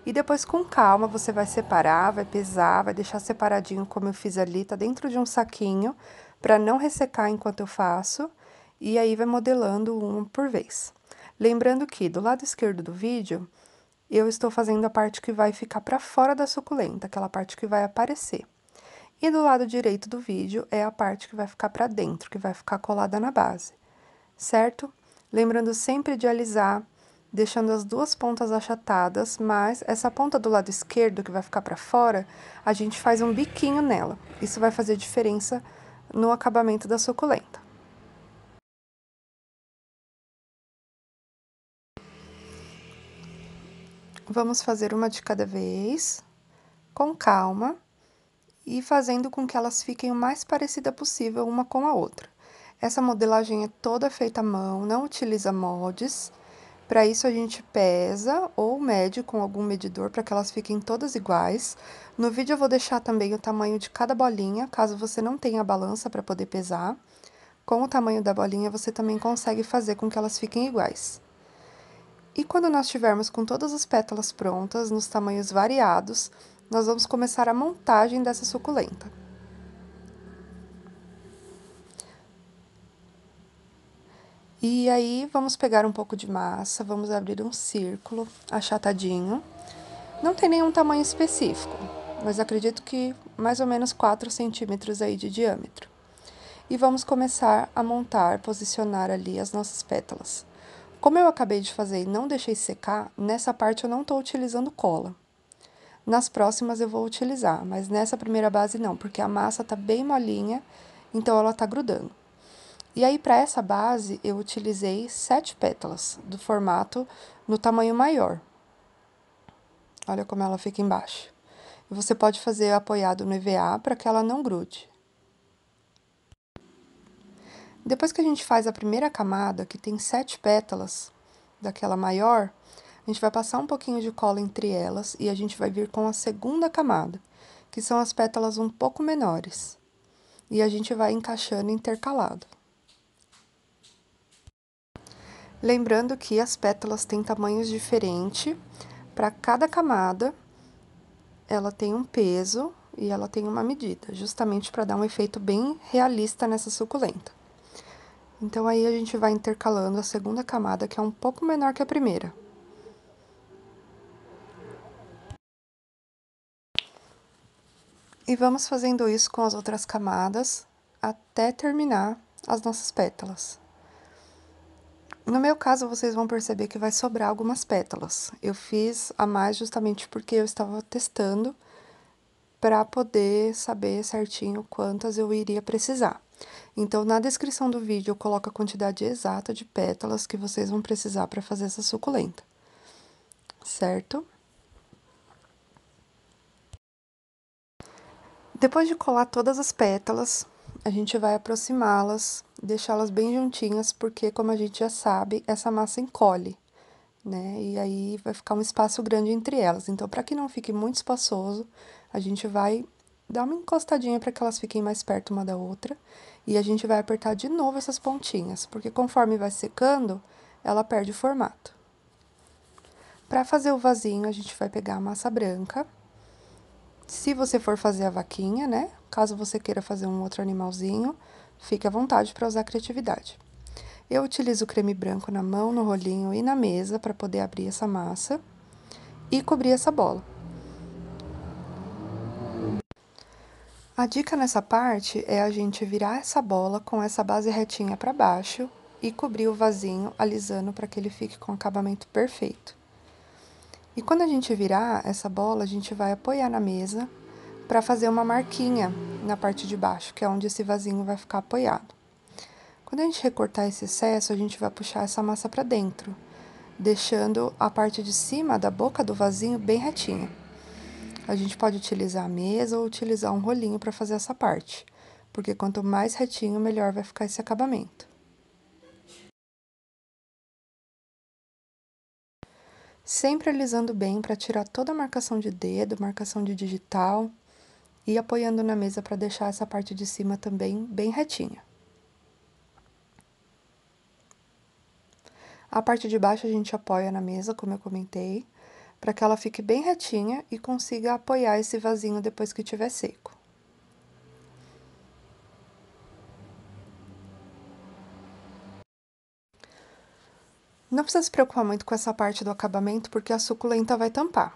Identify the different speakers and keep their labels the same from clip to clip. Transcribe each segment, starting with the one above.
Speaker 1: E depois, com calma, você vai separar, vai pesar, vai deixar separadinho como eu fiz ali, tá dentro de um saquinho, pra não ressecar enquanto eu faço, e aí vai modelando um por vez. Lembrando que, do lado esquerdo do vídeo, eu estou fazendo a parte que vai ficar pra fora da suculenta, aquela parte que vai aparecer. E do lado direito do vídeo é a parte que vai ficar pra dentro, que vai ficar colada na base, certo? Lembrando sempre de alisar, deixando as duas pontas achatadas, mas essa ponta do lado esquerdo, que vai ficar pra fora, a gente faz um biquinho nela. Isso vai fazer diferença no acabamento da suculenta. Vamos fazer uma de cada vez, com calma, e fazendo com que elas fiquem o mais parecida possível uma com a outra. Essa modelagem é toda feita à mão, não utiliza moldes. Para isso, a gente pesa ou mede com algum medidor para que elas fiquem todas iguais. No vídeo, eu vou deixar também o tamanho de cada bolinha, caso você não tenha a balança para poder pesar. Com o tamanho da bolinha, você também consegue fazer com que elas fiquem iguais. E quando nós tivermos com todas as pétalas prontas, nos tamanhos variados, nós vamos começar a montagem dessa suculenta. E aí, vamos pegar um pouco de massa, vamos abrir um círculo achatadinho. Não tem nenhum tamanho específico, mas acredito que mais ou menos 4 centímetros aí de diâmetro. E vamos começar a montar, posicionar ali as nossas pétalas. Como eu acabei de fazer e não deixei secar, nessa parte eu não estou utilizando cola. Nas próximas eu vou utilizar, mas nessa primeira base não, porque a massa tá bem molinha, então ela tá grudando. E aí, para essa base, eu utilizei 7 pétalas, do formato no tamanho maior. Olha como ela fica embaixo. Você pode fazer apoiado no EVA para que ela não grude. Depois que a gente faz a primeira camada, que tem 7 pétalas, daquela maior, a gente vai passar um pouquinho de cola entre elas e a gente vai vir com a segunda camada, que são as pétalas um pouco menores. E a gente vai encaixando intercalado. Lembrando que as pétalas têm tamanhos diferentes, para cada camada, ela tem um peso e ela tem uma medida, justamente para dar um efeito bem realista nessa suculenta. Então, aí a gente vai intercalando a segunda camada, que é um pouco menor que a primeira. E vamos fazendo isso com as outras camadas, até terminar as nossas pétalas. No meu caso, vocês vão perceber que vai sobrar algumas pétalas. Eu fiz a mais justamente porque eu estava testando para poder saber certinho quantas eu iria precisar. Então, na descrição do vídeo, eu coloco a quantidade exata de pétalas que vocês vão precisar para fazer essa suculenta, certo? Depois de colar todas as pétalas, a gente vai aproximá-las, deixá-las bem juntinhas, porque, como a gente já sabe, essa massa encolhe, né? E aí vai ficar um espaço grande entre elas. Então, para que não fique muito espaçoso, a gente vai dar uma encostadinha para que elas fiquem mais perto uma da outra. E a gente vai apertar de novo essas pontinhas, porque conforme vai secando, ela perde o formato. Para fazer o vasinho, a gente vai pegar a massa branca. Se você for fazer a vaquinha, né? Caso você queira fazer um outro animalzinho, fique à vontade para usar a criatividade. Eu utilizo o creme branco na mão, no rolinho e na mesa para poder abrir essa massa e cobrir essa bola. A dica nessa parte é a gente virar essa bola com essa base retinha para baixo e cobrir o vasinho alisando para que ele fique com acabamento perfeito. E quando a gente virar essa bola, a gente vai apoiar na mesa para fazer uma marquinha na parte de baixo, que é onde esse vasinho vai ficar apoiado. Quando a gente recortar esse excesso, a gente vai puxar essa massa para dentro, deixando a parte de cima da boca do vasinho bem retinha. A gente pode utilizar a mesa ou utilizar um rolinho para fazer essa parte, porque quanto mais retinho, melhor vai ficar esse acabamento. Sempre alisando bem para tirar toda a marcação de dedo, marcação de digital, e apoiando na mesa para deixar essa parte de cima também bem retinha. A parte de baixo a gente apoia na mesa, como eu comentei, para que ela fique bem retinha e consiga apoiar esse vasinho depois que estiver seco. Não precisa se preocupar muito com essa parte do acabamento, porque a suculenta vai tampar.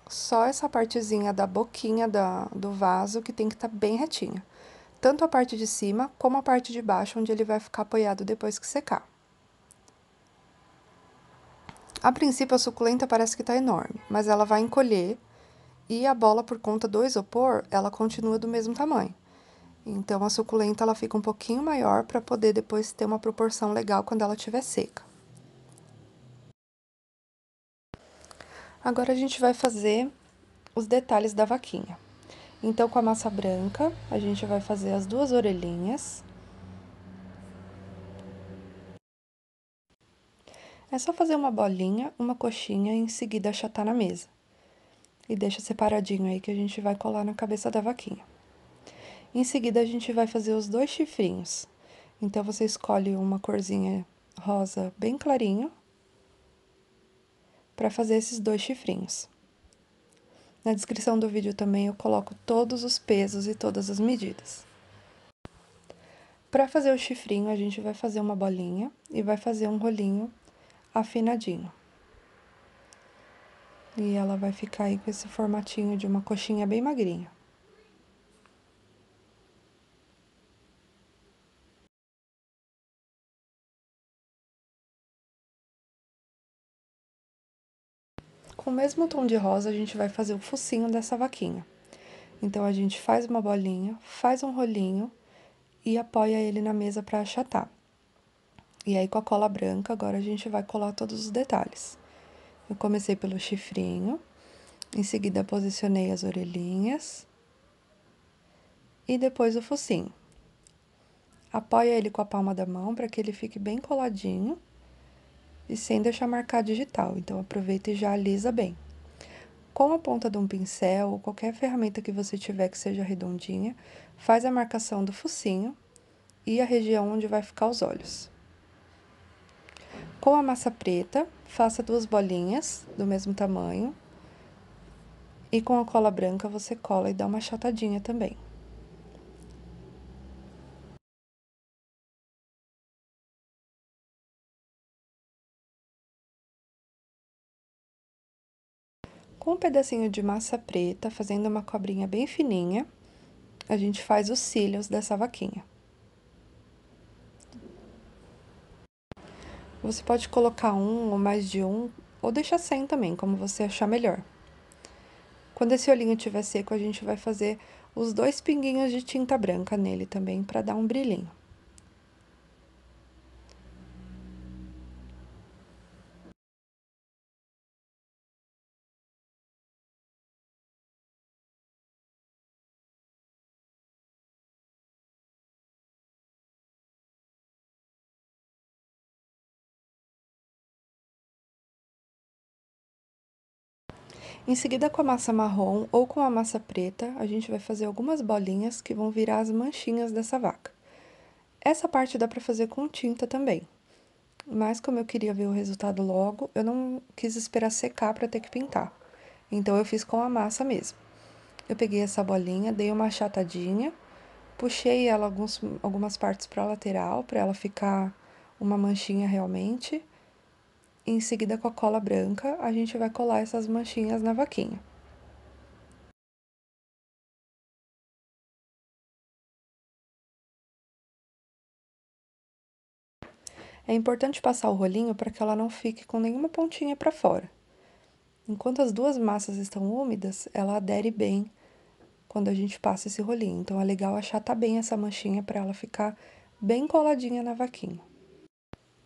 Speaker 1: Só essa partezinha da boquinha do vaso que tem que estar bem retinha. Tanto a parte de cima, como a parte de baixo, onde ele vai ficar apoiado depois que secar. A princípio, a suculenta parece que tá enorme, mas ela vai encolher e a bola, por conta do isopor, ela continua do mesmo tamanho. Então, a suculenta, ela fica um pouquinho maior para poder depois ter uma proporção legal quando ela estiver seca. Agora, a gente vai fazer os detalhes da vaquinha. Então, com a massa branca, a gente vai fazer as duas orelhinhas. É só fazer uma bolinha, uma coxinha e em seguida achatar na mesa. E deixa separadinho aí que a gente vai colar na cabeça da vaquinha. Em seguida, a gente vai fazer os dois chifrinhos. Então, você escolhe uma corzinha rosa bem clarinho para fazer esses dois chifrinhos. Na descrição do vídeo também eu coloco todos os pesos e todas as medidas. Para fazer o chifrinho, a gente vai fazer uma bolinha e vai fazer um rolinho afinadinho. E ela vai ficar aí com esse formatinho de uma coxinha bem magrinha. Com o mesmo tom de rosa, a gente vai fazer o focinho dessa vaquinha. Então, a gente faz uma bolinha, faz um rolinho e apoia ele na mesa para achatar. E aí, com a cola branca, agora a gente vai colar todos os detalhes. Eu comecei pelo chifrinho, em seguida posicionei as orelhinhas e depois o focinho. Apoia ele com a palma da mão para que ele fique bem coladinho e sem deixar marcar digital. Então, aproveita e já alisa bem. Com a ponta de um pincel ou qualquer ferramenta que você tiver que seja redondinha, faz a marcação do focinho e a região onde vai ficar os olhos. Com a massa preta, faça duas bolinhas do mesmo tamanho. E com a cola branca, você cola e dá uma achatadinha também. Com um pedacinho de massa preta, fazendo uma cobrinha bem fininha, a gente faz os cílios dessa vaquinha. Você pode colocar um ou mais de um, ou deixar sem também, como você achar melhor. Quando esse olhinho estiver seco, a gente vai fazer os dois pinguinhos de tinta branca nele também, para dar um brilhinho. Em seguida, com a massa marrom ou com a massa preta, a gente vai fazer algumas bolinhas que vão virar as manchinhas dessa vaca. Essa parte dá para fazer com tinta também. Mas como eu queria ver o resultado logo, eu não quis esperar secar para ter que pintar. Então, eu fiz com a massa mesmo. Eu peguei essa bolinha, dei uma achatadinha, puxei ela algumas partes para a lateral, para ela ficar uma manchinha realmente. E em seguida, com a cola branca, a gente vai colar essas manchinhas na vaquinha. É importante passar o rolinho para que ela não fique com nenhuma pontinha para fora. Enquanto as duas massas estão úmidas, ela adere bem quando a gente passa esse rolinho. Então, é legal achatar bem essa manchinha para ela ficar bem coladinha na vaquinha.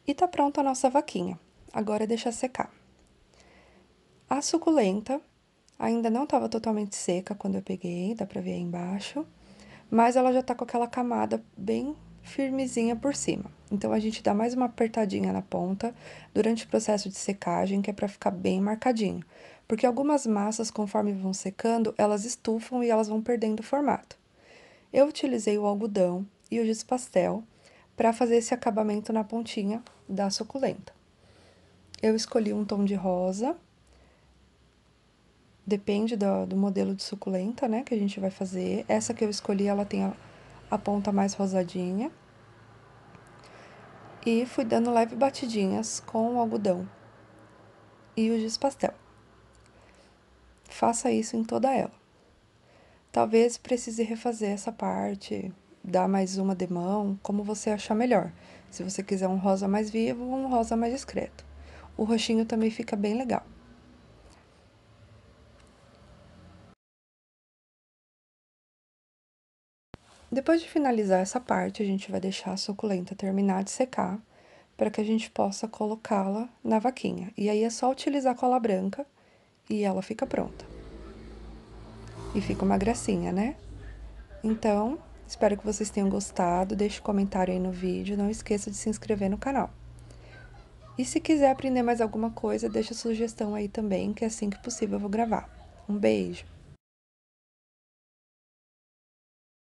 Speaker 1: E tá pronta a nossa vaquinha. Agora é deixar secar. A suculenta ainda não estava totalmente seca quando eu peguei, dá pra ver aí embaixo. Mas ela já tá com aquela camada bem firmezinha por cima. Então, a gente dá mais uma apertadinha na ponta durante o processo de secagem, que é pra ficar bem marcadinho. Porque algumas massas, conforme vão secando, elas estufam e elas vão perdendo o formato. Eu utilizei o algodão e o giz pastel para fazer esse acabamento na pontinha da suculenta. Eu escolhi um tom de rosa Depende do modelo de suculenta, né, que a gente vai fazer. Essa que eu escolhi, ela tem a ponta mais rosadinha. E fui dando leve batidinhas com o algodão e o giz pastel. Faça isso em toda ela. Talvez precise refazer essa parte, dar mais uma demão, como você achar melhor. Se você quiser um rosa mais vivo ou um rosa mais discreto. O roxinho também fica bem legal. Depois de finalizar essa parte, a gente vai deixar a suculenta terminar de secar, para que a gente possa colocá-la na vaquinha. E aí é só utilizar cola branca e ela fica pronta. E fica uma gracinha, né? Então, espero que vocês tenham gostado, deixe um comentário aí no vídeo, não esqueça de se inscrever no canal. E se quiser aprender mais alguma coisa, deixa sugestão aí também, que assim que possível eu vou gravar. Um beijo!